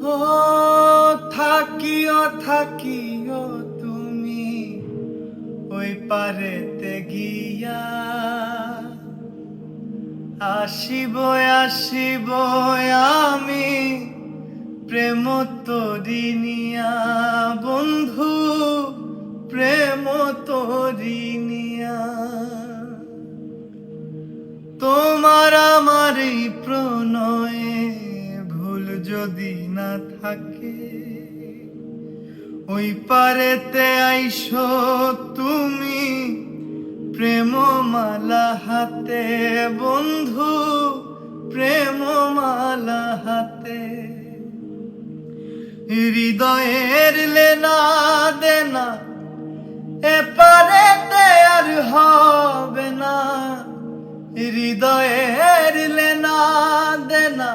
ও থাকিও থাকিও তুমি ওই পারেতে গিয়া, আসিব আসিব আমি প্রেম তোরি নিয়া, বন্ধু প্রেম তোরি নিয়া। তোমার আমার এই প্রণয়ে ভুল যদি না থাকে, ওই পারেতে আইসো তুমি প্রেমমালা হাতে, বন্ধু প্রেমমালা হাতে। হৃদয়ের লেনা দেনা এপারেতে আর হবে না, হৃদয়ের লেনা দেনা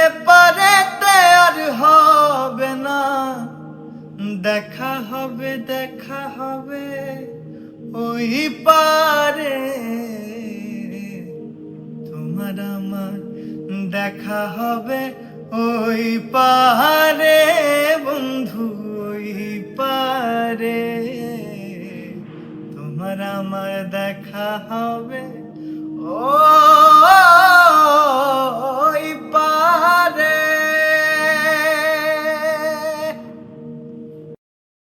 এপারেতে আর হবে না। দেখা হবে দেখা হবে ওই পারে, তোমার আমার দেখা হবে ওই পারে।